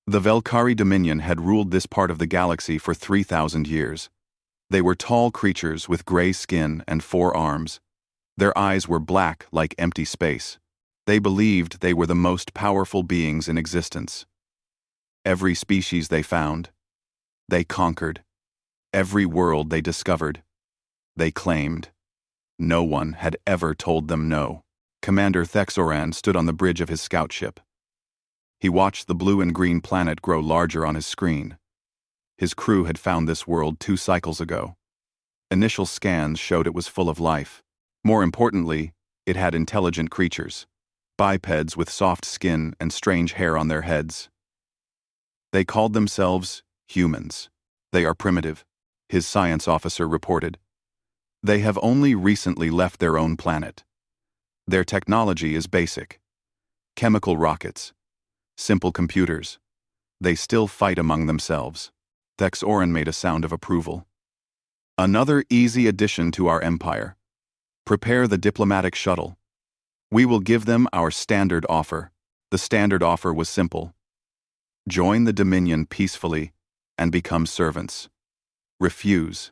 The Velkari Dominion had ruled this part of the galaxy for 3,000 years. They were tall creatures with gray skin and 4 arms. Their eyes were black like empty space. They believed they were the most powerful beings in existence. Every species they found, they conquered. Every world they discovered, they claimed. No one had ever told them no. Commander Thexoran stood on the bridge of his scout ship. He watched the blue and green planet grow larger on his screen. His crew had found this world 2 cycles ago. Initial scans showed it was full of life. More importantly, it had intelligent creatures, bipeds with soft skin and strange hair on their heads. They called themselves humans. They are primitive, his science officer reported. They have only recently left their own planet. Their technology is basic. Chemical rockets, simple computers. They still fight among themselves. Thexoran made a sound of approval. Another easy addition to our empire. Prepare the diplomatic shuttle. We will give them our standard offer. The standard offer was simple. Join the Dominion peacefully and become servants. Refuse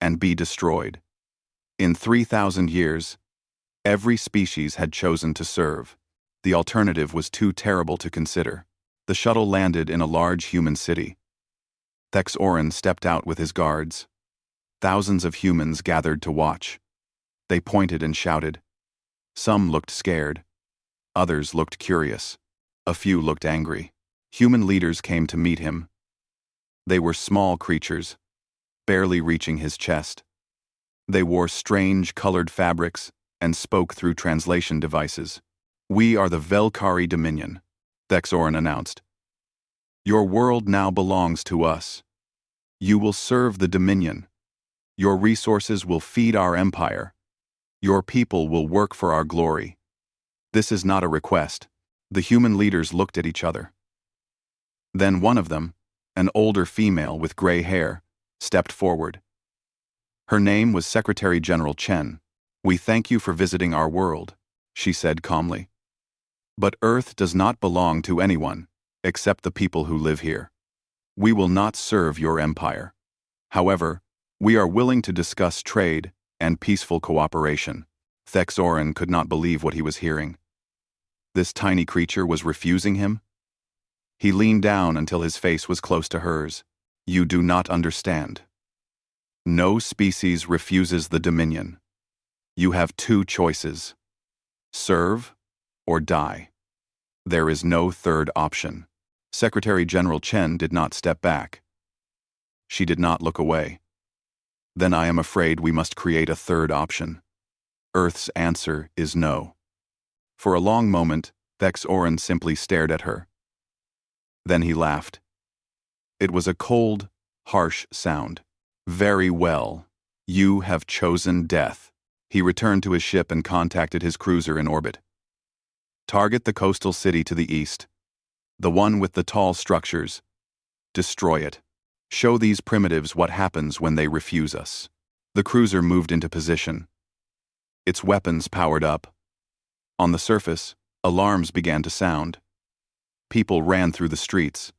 and be destroyed. In 3,000 years, every species had chosen to serve. The alternative was too terrible to consider. The shuttle landed in a large human city. Thexoran stepped out with his guards. Thousands of humans gathered to watch. They pointed and shouted. Some looked scared. Others looked curious. A few looked angry. Human leaders came to meet him. They were small creatures, barely reaching his chest. They wore strange colored fabrics and spoke through translation devices. We are the Velkari Dominion, Thexoran announced. Your world now belongs to us. You will serve the Dominion. Your resources will feed our empire. Your people will work for our glory. This is not a request. The human leaders looked at each other. Then one of them, an older female with gray hair, stepped forward. Her name was Secretary General Chen. We thank you for visiting our world, she said calmly. But Earth does not belong to anyone, except the people who live here. We will not serve your empire. However, we are willing to discuss trade and peaceful cooperation. Thexoran could not believe what he was hearing. This tiny creature was refusing him? He leaned down until his face was close to hers. You do not understand. No species refuses the Dominion. You have 2 choices. Serve or die. There is no third option. Secretary General Chen did not step back. She did not look away. Then I am afraid we must create a third option. Earth's answer is no. For a long moment, Thexoran simply stared at her. Then he laughed. It was a cold, harsh sound. Very well. You have chosen death. He returned to his ship and contacted his cruiser in orbit. Target the coastal city to the east. The one with the tall structures. Destroy it. Show these primitives what happens when they refuse us. The cruiser moved into position. Its weapons powered up. On the surface, alarms began to sound. People ran through the streets.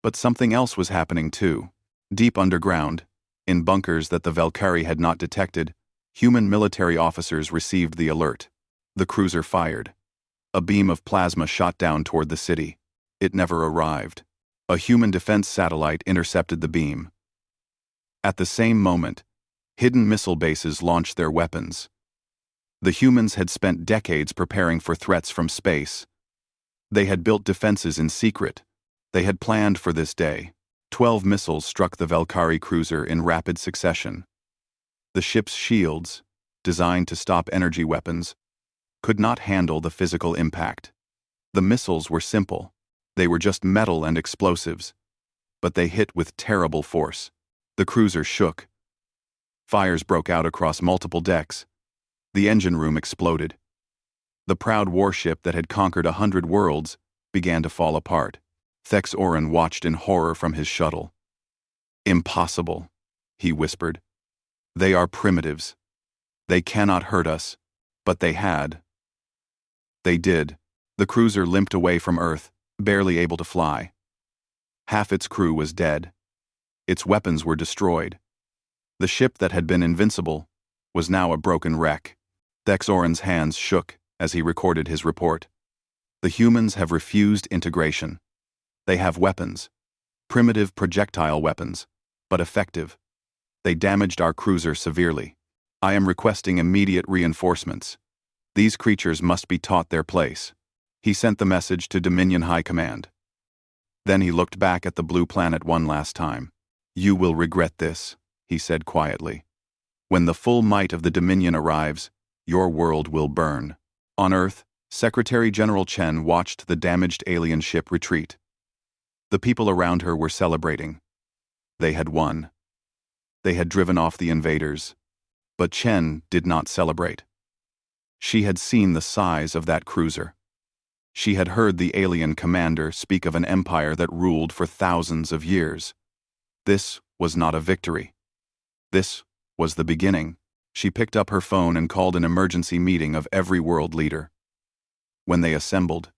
But something else was happening too. Deep underground, in bunkers that the Velkari had not detected, human military officers received the alert. The cruiser fired. A beam of plasma shot down toward the city. It never arrived. A human defense satellite intercepted the beam. At the same moment, hidden missile bases launched their weapons. The humans had spent decades preparing for threats from space. They had built defenses in secret. They had planned for this day. 12 missiles struck the Velkari cruiser in rapid succession. The ship's shields, designed to stop energy weapons, could not handle the physical impact. The missiles were simple. They were just metal and explosives. But they hit with terrible force. The cruiser shook. Fires broke out across multiple decks. The engine room exploded. The proud warship that had conquered 100 worlds began to fall apart. Thexoran watched in horror from his shuttle. Impossible, he whispered. They are primitives. They cannot hurt us, but they had. They did. The cruiser limped away from Earth, barely able to fly. Half its crew was dead. Its weapons were destroyed. The ship that had been invincible was now a broken wreck. Dexoran's hands shook as he recorded his report. The humans have refused integration. They have weapons. Primitive projectile weapons, but effective. They damaged our cruiser severely. I am requesting immediate reinforcements. These creatures must be taught their place. He sent the message to Dominion High Command. Then he looked back at the blue planet one last time. You will regret this, he said quietly. When the full might of the Dominion arrives, your world will burn. On Earth, Secretary General Chen watched the damaged alien ship retreat. The people around her were celebrating. They had won. They had driven off the invaders. But Chen did not celebrate. She had seen the size of that cruiser. She had heard the alien commander speak of an empire that ruled for thousands of years. This was not a victory. This was the beginning. She picked up her phone and called an emergency meeting of every world leader. When they assembled,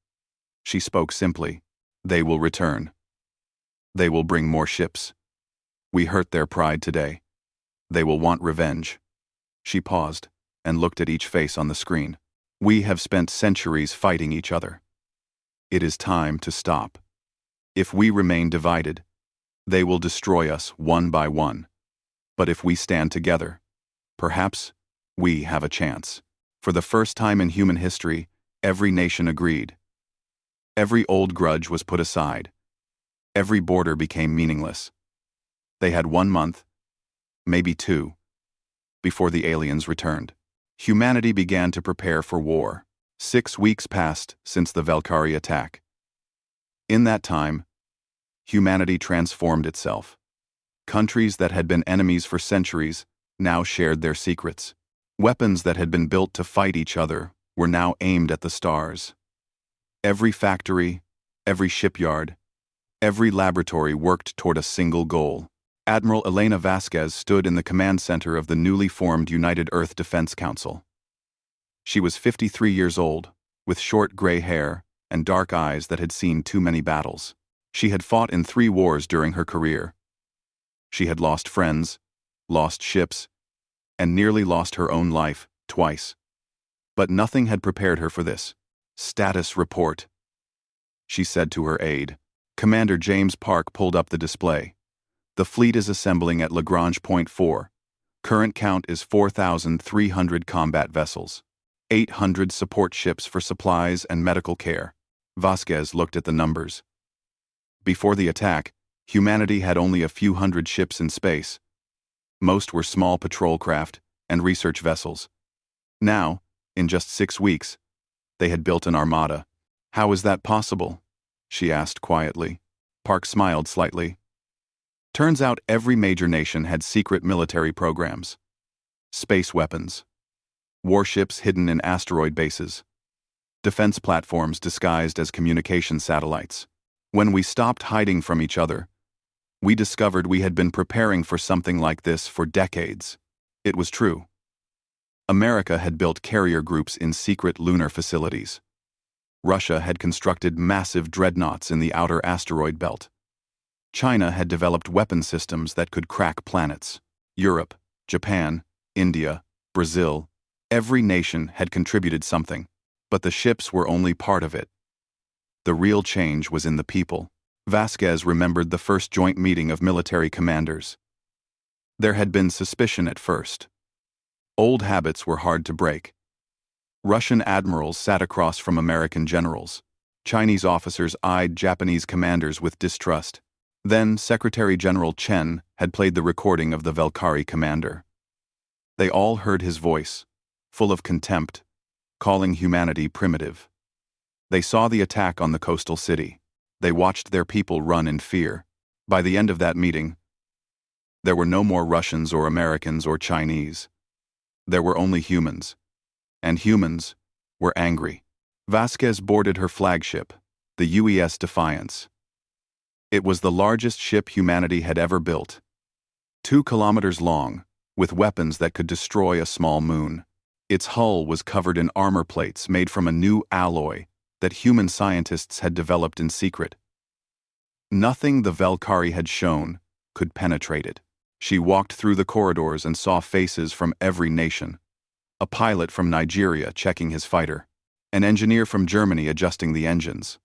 she spoke simply. They will return. They will bring more ships. We hurt their pride today. They will want revenge. She paused and looked at each face on the screen. We have spent centuries fighting each other. It is time to stop. If we remain divided, they will destroy us one by one. But if we stand together, perhaps we have a chance. For the first time in human history, every nation agreed. Every old grudge was put aside. Every border became meaningless. They had 1 month, maybe 2, before the aliens returned. Humanity began to prepare for war. 6 weeks passed since the Valkyrie attack. In that time, humanity transformed itself. Countries that had been enemies for centuries now shared their secrets. Weapons that had been built to fight each other were now aimed at the stars. Every factory, every shipyard, every laboratory worked toward a single goal. Admiral Elena Vasquez stood in the command center of the newly formed United Earth Defense Council. She was 53 years old, with short gray hair and dark eyes that had seen too many battles. She had fought in 3 wars during her career. She had lost friends, lost ships, and nearly lost her own life twice. But nothing had prepared her for this. Status report, she said to her aide. Commander James Park pulled up the display. The fleet is assembling at Lagrange Point 4. Current count is 4,300 combat vessels. 800 support ships for supplies and medical care. Vasquez looked at the numbers. Before the attack, humanity had only a few hundred ships in space. Most were small patrol craft and research vessels. Now, in just 6 weeks, they had built an armada. How is that possible? She asked quietly. Park smiled slightly. Turns out every major nation had secret military programs. Space weapons. Warships hidden in asteroid bases. Defense platforms disguised as communication satellites. When we stopped hiding from each other, we discovered we had been preparing for something like this for decades. It was true. America had built carrier groups in secret lunar facilities. Russia had constructed massive dreadnoughts in the outer asteroid belt. China had developed weapon systems that could crack planets. Europe, Japan, India, Brazil, every nation had contributed something, but the ships were only part of it. The real change was in the people. Vasquez remembered the first joint meeting of military commanders. There had been suspicion at first. Old habits were hard to break. Russian admirals sat across from American generals. Chinese officers eyed Japanese commanders with distrust. Then Secretary General Chen had played the recording of the Valkyrie commander. They all heard his voice, full of contempt, calling humanity primitive. They saw the attack on the coastal city. They watched their people run in fear. By the end of that meeting, there were no more Russians or Americans or Chinese. There were only humans. And humans were angry. Vasquez boarded her flagship, the UES Defiance. It was the largest ship humanity had ever built. 2 kilometers long, with weapons that could destroy a small moon. Its hull was covered in armor plates made from a new alloy that human scientists had developed in secret. Nothing the Valkyrie had shown could penetrate it. She walked through the corridors and saw faces from every nation. A pilot from Nigeria checking his fighter. An engineer from Germany adjusting the engines.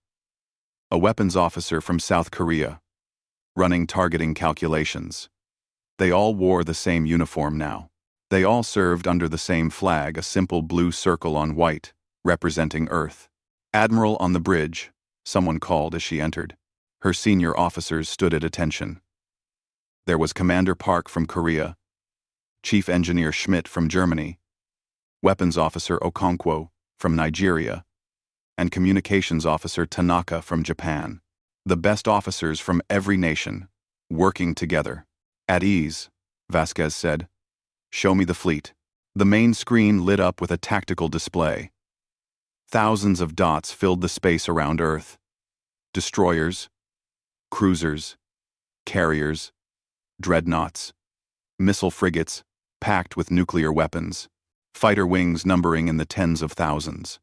A weapons officer from South Korea, running targeting calculations. They all wore the same uniform now. They all served under the same flag, a simple blue circle on white, representing Earth. "Admiral on the bridge," someone called as she entered. Her senior officers stood at attention. There was Commander Park from Korea, Chief Engineer Schmidt from Germany, Weapons Officer Okonkwo from Nigeria, and Communications Officer Tanaka from Japan. The best officers from every nation, working together. "At ease," Vasquez said. "Show me the fleet." The main screen lit up with a tactical display. Thousands of dots filled the space around Earth. Destroyers, cruisers, carriers, dreadnoughts, missile frigates packed with nuclear weapons, fighter wings numbering in the tens of thousands.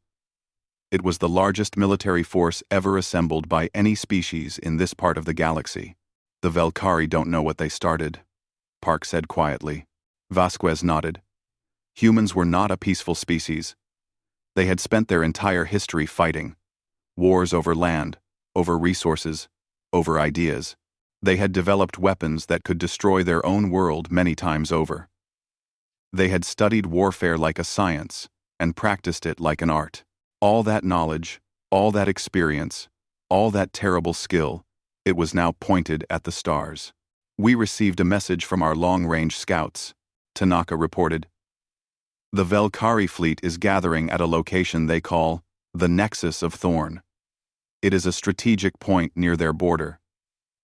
It was the largest military force ever assembled by any species in this part of the galaxy. "The Valkyrie don't know what they started," Park said quietly. Vasquez nodded. Humans were not a peaceful species. They had spent their entire history fighting. Wars over land, over resources, over ideas. They had developed weapons that could destroy their own world many times over. They had studied warfare like a science and practiced it like an art. All that knowledge, all that experience, all that terrible skill, it was now pointed at the stars. "We received a message from our long-range scouts," Tanaka reported. "The Valkyrie fleet is gathering at a location they call the Nexus of Thorn. It is a strategic point near their border.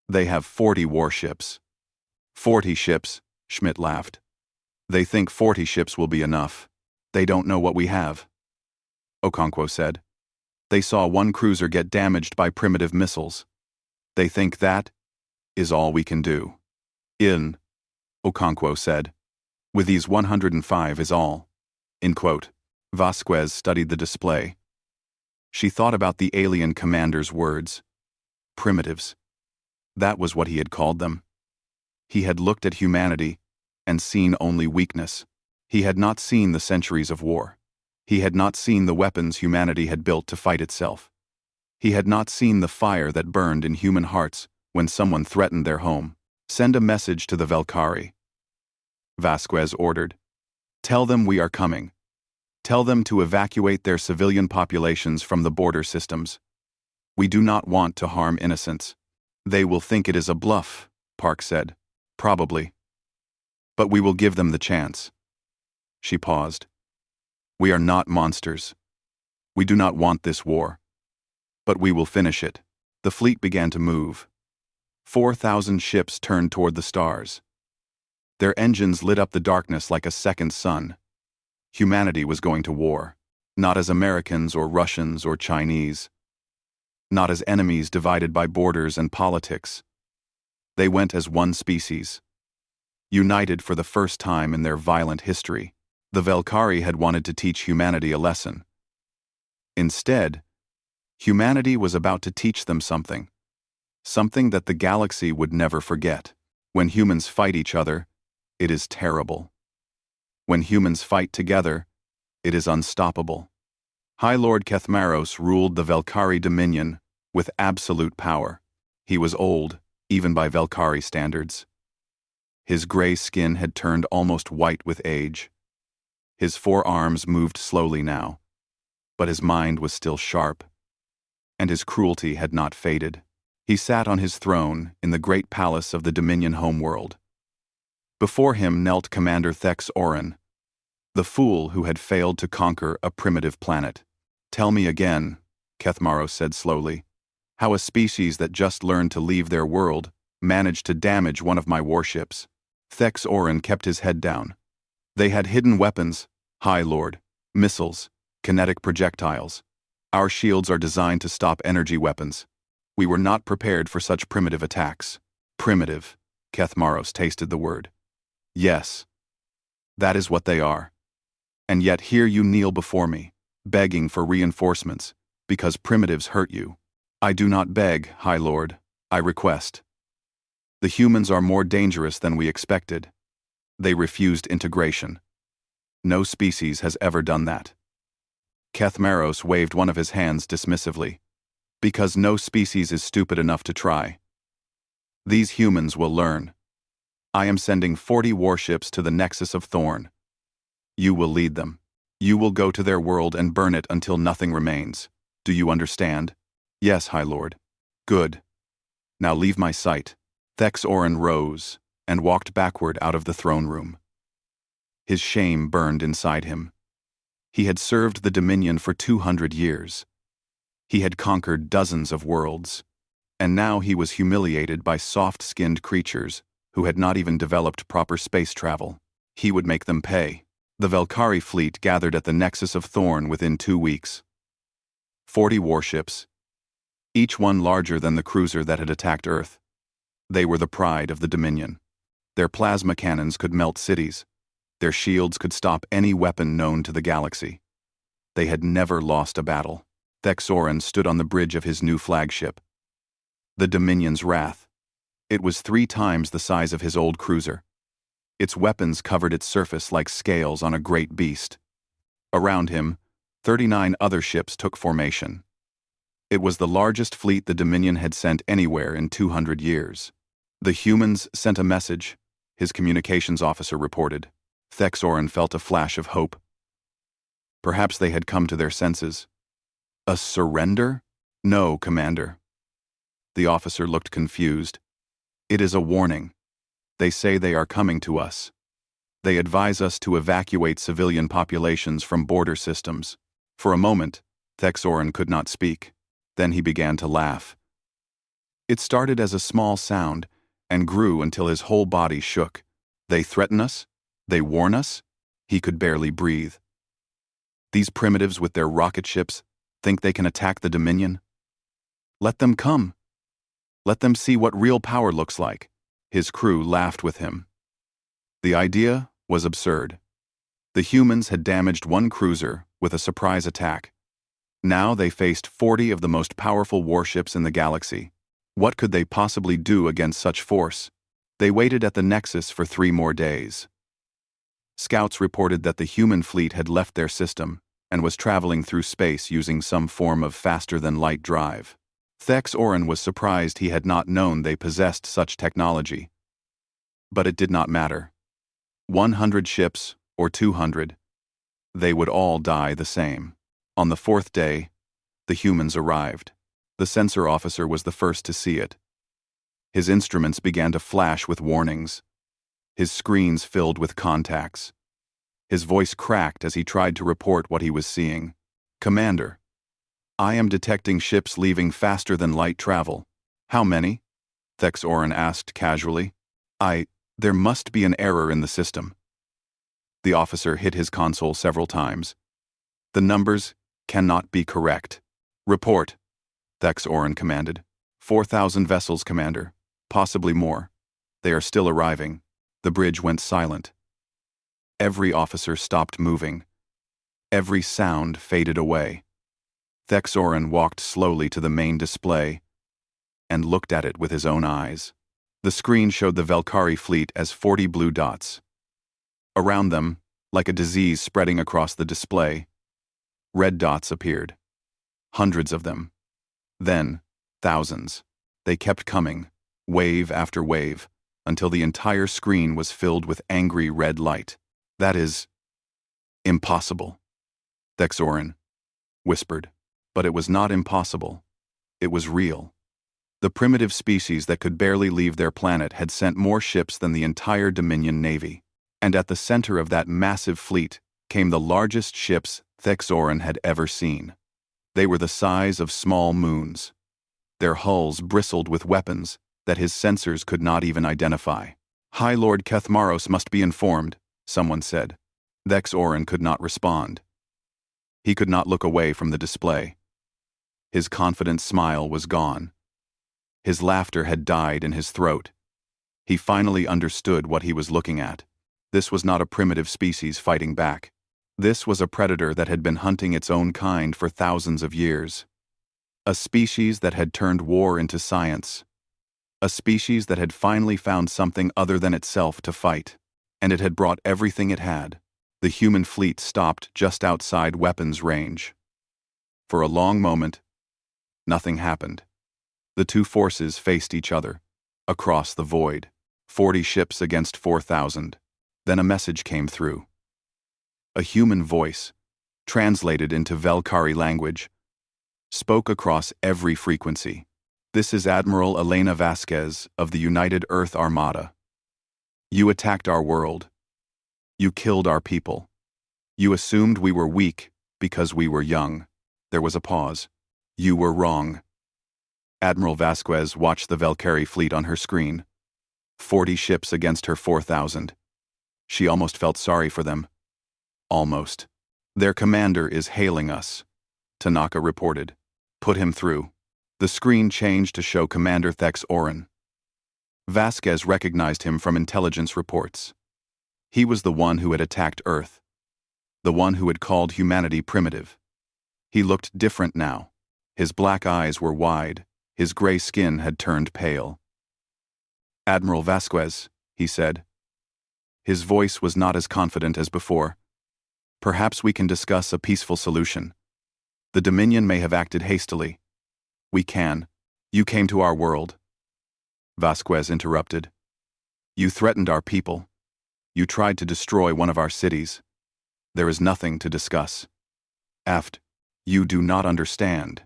They have 40 warships." 40 ships, Schmidt laughed. "They think 40 ships will be enough. They don't know what we have," Okonkwo said. "They saw one cruiser get damaged by primitive missiles. They think that is all we can do." Okonkwo said. "With these 105 is all." In quote. Vasquez studied the display. She thought about the alien commander's words. Primitives. That was what he had called them. He had looked at humanity and seen only weakness. He had not seen the centuries of war. He had not seen the weapons humanity had built to fight itself. He had not seen the fire that burned in human hearts when someone threatened their home. "Send a message to the Valkyrie," Vasquez ordered. "Tell them we are coming. Tell them to evacuate their civilian populations from the border systems. We do not want to harm innocents." "They will think it is a bluff," Park said. "Probably. But we will give them the chance." She paused. "We are not monsters. We do not want this war. But we will finish it." The fleet began to move. 4,000 ships turned toward the stars. Their engines lit up the darkness like a second sun. Humanity was going to war, not as Americans or Russians or Chinese, not as enemies divided by borders and politics. They went as one species, united for the first time in their violent history. The Valkyrie had wanted to teach humanity a lesson. Instead, humanity was about to teach them something that the galaxy would never forget. When humans fight each other, it is terrible. When humans fight together, it is unstoppable. High Lord Kethmaros ruled the Valkyrie Dominion with absolute power. He was old, even by Valkyrie standards. His gray skin had turned almost white with age. His forearms moved slowly now, but his mind was still sharp, and his cruelty had not faded. He sat on his throne in the great palace of the Dominion homeworld. Before him knelt Commander Thex Orin, the fool who had failed to conquer a primitive planet. "Tell me again," Kethmaros said slowly, "how a species that just learned to leave their world managed to damage one of my warships." Thex Orin kept his head down. "They had hidden weapons, High Lord, missiles, kinetic projectiles. Our shields are designed to stop energy weapons. We were not prepared for such primitive attacks." "Primitive," Kethmaros tasted the word. "Yes, that is what they are. And yet here you kneel before me, begging for reinforcements, because primitives hurt you." "I do not beg, High Lord," I request. The humans are more dangerous than we expected. They refused integration. No species has ever done that. Kethmaros waved one of his hands dismissively. Because no species is stupid enough to try. These humans will learn. I am sending 40 warships to the Nexus of Thorn. You will lead them. You will go to their world and burn it until nothing remains. Do you understand? Yes, High Lord. Good. Now leave my sight. Thexorin rose and walked backward out of the throne room. His shame burned inside him. He had served the Dominion for 200 years. He had conquered dozens of worlds, and now he was humiliated by soft-skinned creatures who had not even developed proper space travel. He would make them pay. The Velkari fleet gathered at the Nexus of Thorn within 2 weeks. 40 warships, each one larger than the cruiser that had attacked Earth. They were the pride of the Dominion. Their plasma cannons could melt cities. Their shields could stop any weapon known to the galaxy. They had never lost a battle. Thexorin stood on the bridge of his new flagship. The Dominion's wrath. It was 3 times the size of his old cruiser. Its weapons covered its surface like scales on a great beast. Around him, 39 other ships took formation. It was the largest fleet the Dominion had sent anywhere in 200 years. The humans sent a message, his communications officer reported. Thexorin felt a flash of hope. Perhaps they had come to their senses. A surrender? No, Commander. The officer looked confused. It is a warning. They say they are coming to us. They advise us to evacuate civilian populations from border systems. For a moment, Thexorin could not speak. Then he began to laugh. It started as a small sound and grew until his whole body shook. They threaten us? They warn us? He could barely breathe. These primitives with their rocket ships think they can attack the Dominion? Let them come. Let them see what real power looks like. His crew laughed with him. The idea was absurd. The humans had damaged one cruiser with a surprise attack. Now they faced 40 of the most powerful warships in the galaxy. What could they possibly do against such force? They waited at the Nexus for 3 more days. Scouts reported that the human fleet had left their system and was traveling through space using some form of faster-than-light drive. Thexorin was surprised he had not known they possessed such technology. But it did not matter. 100 ships, or 200, they would all die the same. On the 4th day, the humans arrived. The sensor officer was the first to see it. His instruments began to flash with warnings. His screens filled with contacts. His voice cracked as he tried to report what he was seeing. Commander, I am detecting ships leaving faster than light travel. How many? Thexorin asked casually. There must be an error in the system. The officer hit his console several times. The numbers cannot be correct. Report, Thexorin commanded. 4,000 vessels, Commander. Possibly more. They are still arriving. The bridge went silent. Every officer stopped moving. Every sound faded away. Thexorin walked slowly to the main display and looked at it with his own eyes. The screen showed the Velkari fleet as 40 blue dots. Around them, like a disease spreading across the display, red dots appeared. Hundreds of them. Then, thousands. They kept coming, wave after wave, until the entire screen was filled with angry red light. That is impossible, Thexorin whispered. But it was not impossible. It was real. The primitive species that could barely leave their planet had sent more ships than the entire Dominion Navy. And at the center of that massive fleet came the largest ships Thexorin had ever seen. They were the size of small moons. Their hulls bristled with weapons that his sensors could not even identify. High Lord Kethmaros must be informed, someone said. Thexorin could not respond. He could not look away from the display. His confident smile was gone. His laughter had died in his throat. He finally understood what he was looking at. This was not a primitive species fighting back. This was a predator that had been hunting its own kind for thousands of years. A species that had turned war into science, A species that had finally found something other than itself to fight. And it had brought everything it had. The human fleet stopped just outside weapons range. For a long moment, nothing happened. The two forces faced each other, across the void, 40 ships against 4,000. Then a message came through. A human voice, translated into Velkari language, spoke across every frequency. This is Admiral Elena Vasquez of the United Earth Armada. You attacked our world. You killed our people. You assumed we were weak because we were young. There was a pause. You were wrong. Admiral Vasquez watched the Velkari fleet on her screen. 40 ships against her 4,000. She almost felt sorry for them. Almost. Their commander is hailing us, Tanaka reported. Put him through. The screen changed to show Commander Thex Oren. Vasquez recognized him from intelligence reports. He was the one who had attacked Earth. The one who had called humanity primitive. He looked different now. His black eyes were wide. His gray skin had turned pale. Admiral Vasquez, he said. His voice was not as confident as before. Perhaps we can discuss a peaceful solution. The Dominion may have acted hastily. We can. You came to our world. Vasquez interrupted. You threatened our people. You tried to destroy one of our cities. There is nothing to discuss. Aft, you do not understand.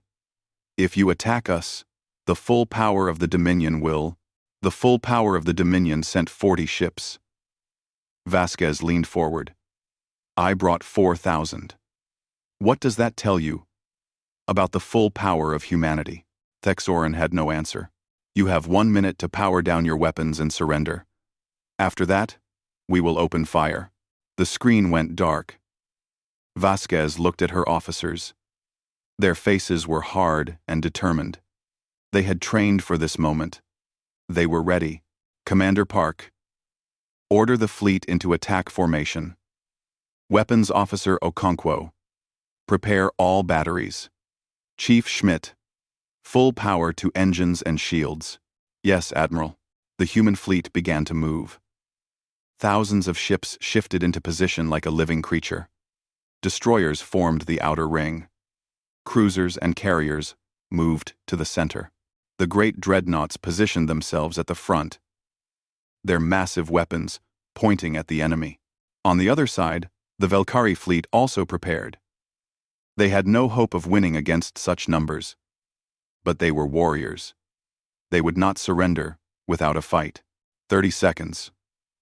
If you attack us, the full power of the Dominion sent 40 ships. Vasquez leaned forward. I brought 4,000. What does that tell you about the full power of humanity? Thex Oren had no answer. You have 1 minute to power down your weapons and surrender. After that, we will open fire. The screen went dark. Vasquez looked at her officers. Their faces were hard and determined. They had trained for this moment. They were ready. Commander Park. Order the fleet into attack formation. Weapons Officer Okonkwo. Prepare all batteries. Chief Schmidt. Full power to engines and shields. Yes, Admiral. The human fleet began to move. Thousands of ships shifted into position like a living creature. Destroyers formed the outer ring. Cruisers and carriers moved to the center. The great dreadnoughts positioned themselves at the front, their massive weapons pointing at the enemy. On the other side, the Velkari fleet also prepared. They had no hope of winning against such numbers. But they were warriors. They would not surrender without a fight. 30 seconds,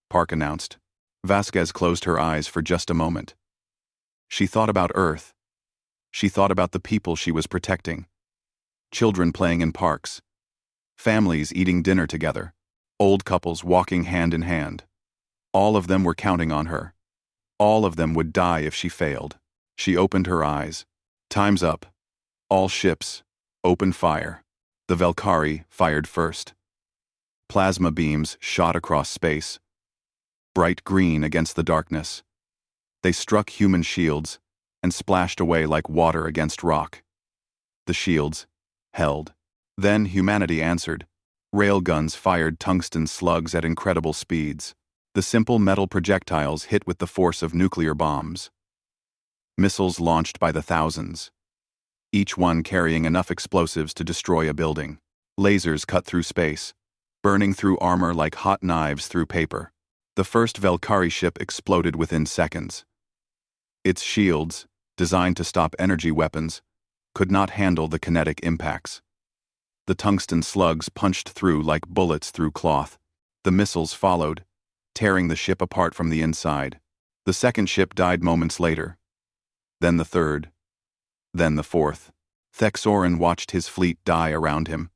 Park announced. Vasquez closed her eyes for just a moment. She thought about Earth. She thought about the people she was protecting. Children playing in parks. Families eating dinner together. Old couples walking hand in hand. All of them were counting on her. All of them would die if she failed. She opened her eyes. Time's up. All ships, open fire. The Velkari fired first. Plasma beams shot across space. Bright green against the darkness. They struck human shields and splashed away like water against rock. The shields held. Then humanity answered. Railguns fired tungsten slugs at incredible speeds. The simple metal projectiles hit with the force of nuclear bombs. Missiles launched by the thousands, each one carrying enough explosives to destroy a building. Lasers cut through space, burning through armor like hot knives through paper. The first Velkari ship exploded within seconds. Its shields, designed to stop energy weapons, could not handle the kinetic impacts. The tungsten slugs punched through like bullets through cloth. The missiles followed, tearing the ship apart from the inside. The second ship died moments later. Then the third. Then the fourth. Thex Oren watched his fleet die around him.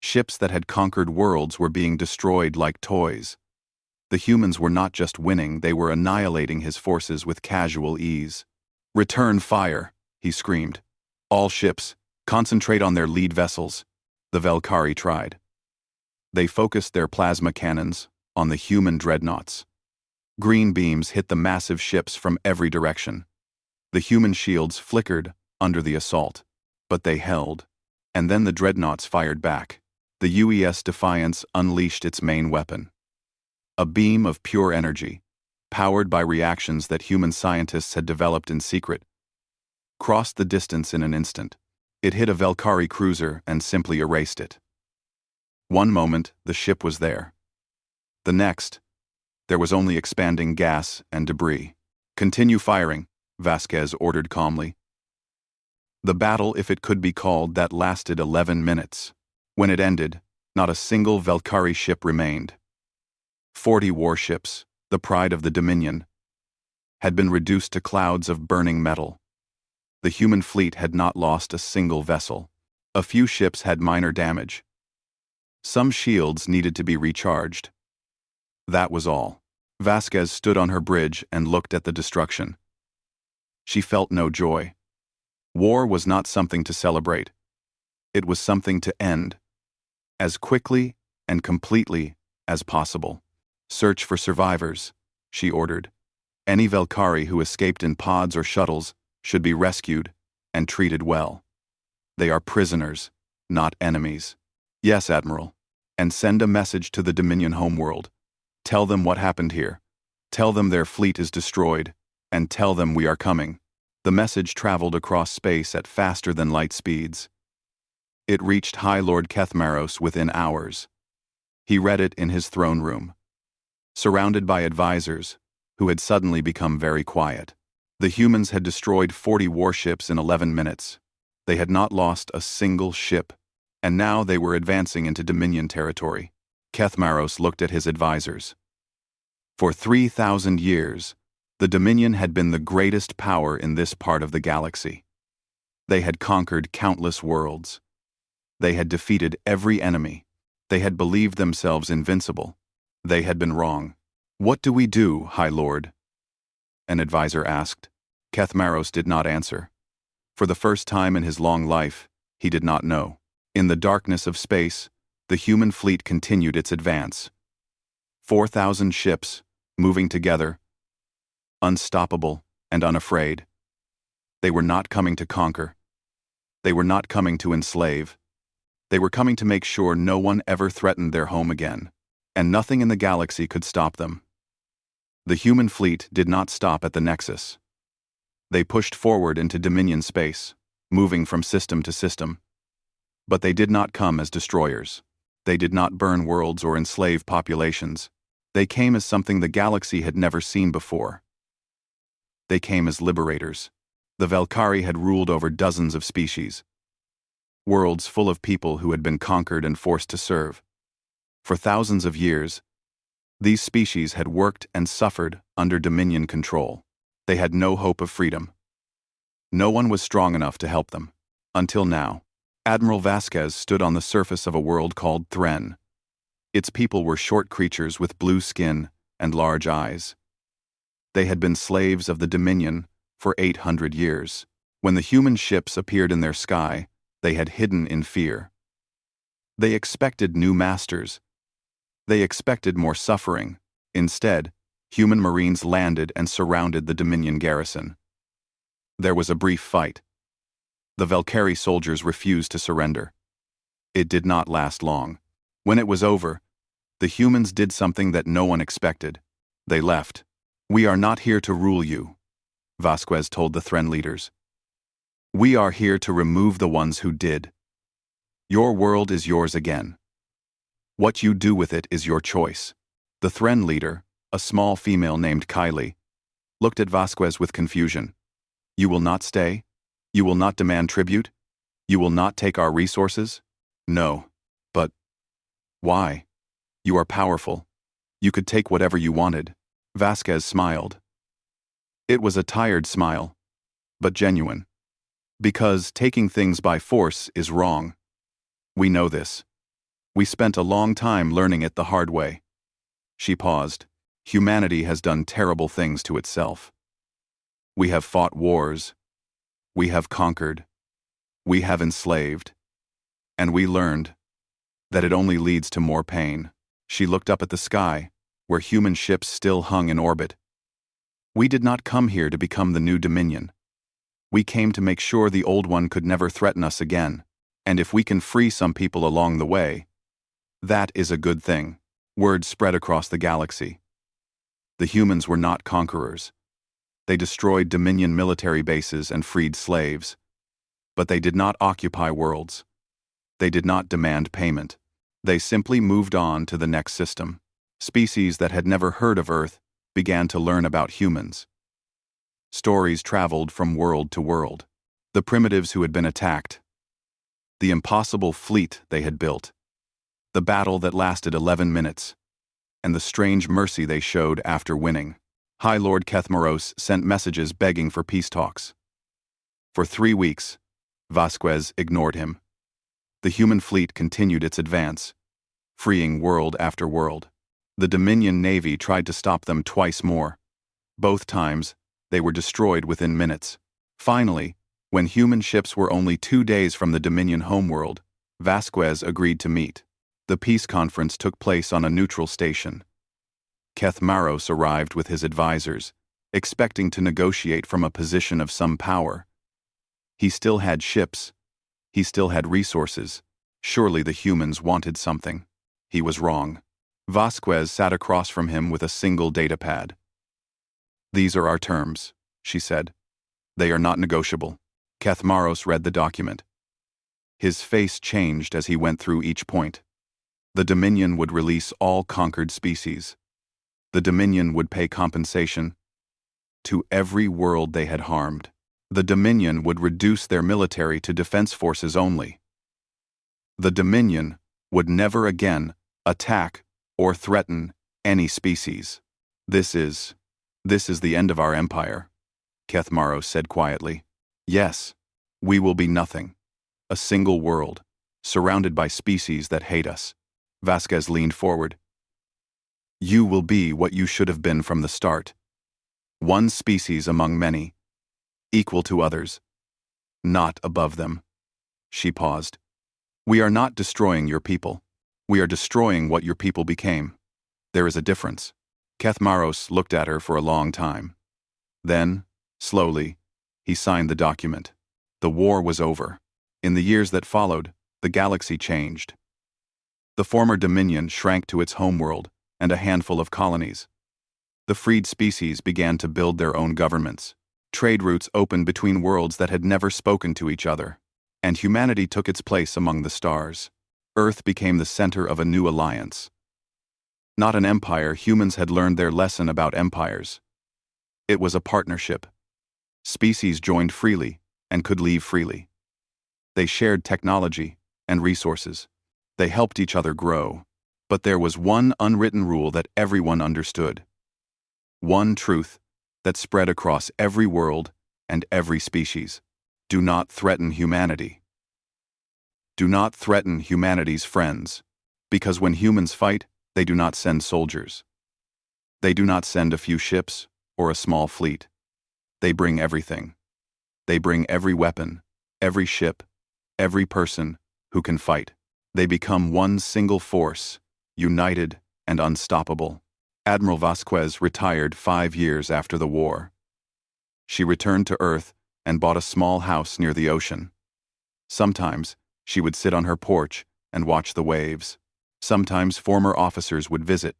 Ships that had conquered worlds were being destroyed like toys. The humans were not just winning, they were annihilating his forces with casual ease. Return fire, he screamed. All ships, concentrate on their lead vessels. The Velkari tried. They focused their plasma cannons on the human dreadnoughts. Green beams hit the massive ships from every direction. The human shields flickered under the assault, but they held. And then the dreadnoughts fired back. The UES Defiance unleashed its main weapon. A beam of pure energy, powered by reactions that human scientists had developed in secret, crossed the distance in an instant. It hit a Valkyrie cruiser and simply erased it. One moment, the ship was there. The next, there was only expanding gas and debris. "Continue firing," Vasquez ordered calmly. The battle, if it could be called that, lasted 11 minutes. When it ended, not a single Valkyrie ship remained. 40 warships, the pride of the Dominion, had been reduced to clouds of burning metal. The human fleet had not lost a single vessel. A few ships had minor damage. Some shields needed to be recharged. That was all. Vasquez stood on her bridge and looked at the destruction. She felt no joy. War was not something to celebrate. It was something to end, as quickly and completely as possible. "Search for survivors," she ordered. "Any Valkyrie who escaped in pods or shuttles should be rescued and treated well. They are prisoners, not enemies." "Yes, Admiral. And send a message to the Dominion homeworld. Tell them what happened here. Tell them their fleet is destroyed, and tell them we are coming." The message traveled across space at faster than light speeds. It reached High Lord Kethmaros within hours. He read it in his throne room, surrounded by advisors who had suddenly become very quiet. The humans had destroyed 40 warships in 11 minutes. They had not lost a single ship, and now they were advancing into Dominion territory. Kethmaros looked at his advisors. For 3,000 years, the Dominion had been the greatest power in this part of the galaxy. They had conquered countless worlds. They had defeated every enemy. They had believed themselves invincible. They had been wrong. "What do we do, High Lord?" an advisor asked. Kethmaros did not answer. For the first time in his long life, he did not know. In the darkness of space, the human fleet continued its advance. 4,000 ships, moving together, unstoppable and unafraid. They were not coming to conquer. They were not coming to enslave. They were coming to make sure no one ever threatened their home again, and nothing in the galaxy could stop them. The human fleet did not stop at the Nexus. They pushed forward into Dominion space, moving from system to system. But they did not come as destroyers. They did not burn worlds or enslave populations. They came as something the galaxy had never seen before. They came as liberators. The Valkyrie had ruled over dozens of species. Worlds full of people who had been conquered and forced to serve. For thousands of years, these species had worked and suffered under Dominion control. They had no hope of freedom. No one was strong enough to help them. Until now, Admiral Vasquez stood on the surface of a world called Thren. Its people were short creatures with blue skin and large eyes. They had been slaves of the Dominion for 800 years. When the human ships appeared in their sky, they had hidden in fear. They expected new masters. They expected more suffering. Instead, human marines landed and surrounded the Dominion garrison. There was a brief fight. The Valkyrie soldiers refused to surrender. It did not last long. When it was over, the humans did something that no one expected. They left. "We are not here to rule you," Vasquez told the Thren leaders. "We are here to remove the ones who did. Your world is yours again. What you do with it is your choice." The Thren leader, a small female named Kylie, looked at Vasquez with confusion. "You will not stay? You will not demand tribute? You will not take our resources?" "No. But why? You are powerful. You could take whatever you wanted." Vasquez smiled. It was a tired smile, but genuine. "Because taking things by force is wrong. We know this. We spent a long time learning it the hard way." She paused. "Humanity has done terrible things to itself. We have fought wars. We have conquered. We have enslaved. And we learned that it only leads to more pain." She looked up at the sky, where human ships still hung in orbit. "We did not come here to become the new Dominion. We came to make sure the old one could never threaten us again, and if we can free some people along the way, That is a good thing. Word spread across the galaxy. The humans were not conquerors. They destroyed Dominion military bases and freed slaves. But they did not occupy worlds. They did not demand payment. They simply moved on to the next system. Species that had never heard of Earth began to learn about humans. Stories traveled from world to world. The primitives who had been attacked. The impossible fleet they had built. The battle that lasted 11 minutes. And the strange mercy they showed after winning. High Lord Kethmaros sent messages begging for peace talks. For 3 weeks, Vasquez ignored him. The human fleet continued its advance, freeing world after world. The Dominion Navy tried to stop them twice more. Both times, they were destroyed within minutes. Finally, when human ships were only 2 days from the Dominion homeworld, Vasquez agreed to meet. The peace conference took place on a neutral station. Kethmaros arrived with his advisors, expecting to negotiate from a position of some power. He still had ships. He still had resources. Surely the humans wanted something. He was wrong. Vasquez sat across from him with a single datapad. "These are our terms," she said. "They are not negotiable." Kethmaros read the document. His face changed as he went through each point. The Dominion would release all conquered species. The Dominion would pay compensation to every world they had harmed. The Dominion would reduce their military to defense forces only. The Dominion would never again attack or threaten any species. This is the end of our empire," Kethmaros said quietly. "Yes, we will be nothing. A single world, surrounded by species that hate us." Vasquez leaned forward. "You will be what you should have been from the start. One species among many, equal to others, not above them." She paused. "We are not destroying your people. We are destroying what your people became. There is a difference." Kethmaros looked at her for a long time. Then, slowly, he signed the document. The war was over. In the years that followed, the galaxy changed. The former Dominion shrank to its homeworld and a handful of colonies. The freed species began to build their own governments. Trade routes opened between worlds that had never spoken to each other, and humanity took its place among the stars. Earth became the center of a new alliance. Not an empire, humans had learned their lesson about empires. It was a partnership. Species joined freely and could leave freely. They shared technology and resources. They helped each other grow. But there was one unwritten rule that everyone understood. One truth that spread across every world and every species. Do not threaten humanity. Do not threaten humanity's friends, because when humans fight, they do not send soldiers. They do not send a few ships or a small fleet. They bring everything. They bring every weapon, every ship, every person who can fight. They become one single force, united and unstoppable. Admiral Vasquez retired 5 years after the war. She returned to Earth and bought a small house near the ocean. Sometimes, she would sit on her porch and watch the waves. Sometimes former officers would visit,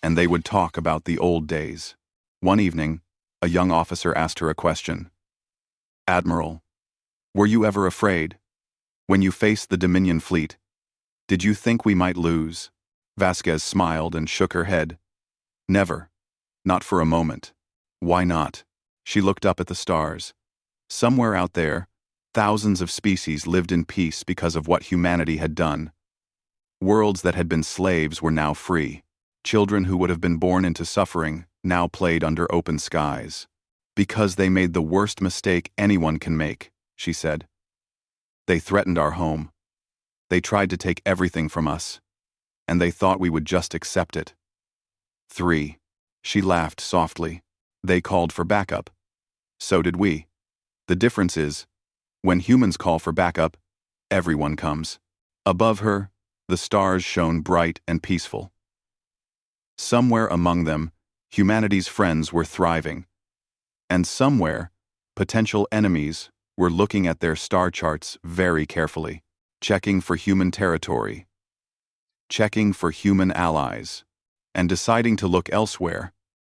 and they would talk about the old days. One evening, a young officer asked her a question. "Admiral, were you ever afraid? When you faced the Dominion fleet, did you think we might lose?" Vasquez smiled and shook her head. "Never. Not for a moment." "Why not?" She looked up at the stars. Somewhere out there, thousands of species lived in peace because of what humanity had done. Worlds that had been slaves were now free. Children who would have been born into suffering now played under open skies. "Because they made the worst mistake anyone can make," she said. "They threatened our home. They tried to take everything from us, and they thought we would just accept it." 3. She laughed softly. "They called for backup. So did we. The difference is, when humans call for backup, everyone comes." Above her, the stars shone bright and peaceful. Somewhere among them, humanity's friends were thriving. And somewhere, potential enemies were looking at their star charts very carefully, checking for human territory. checking for human allies, and deciding to look elsewhere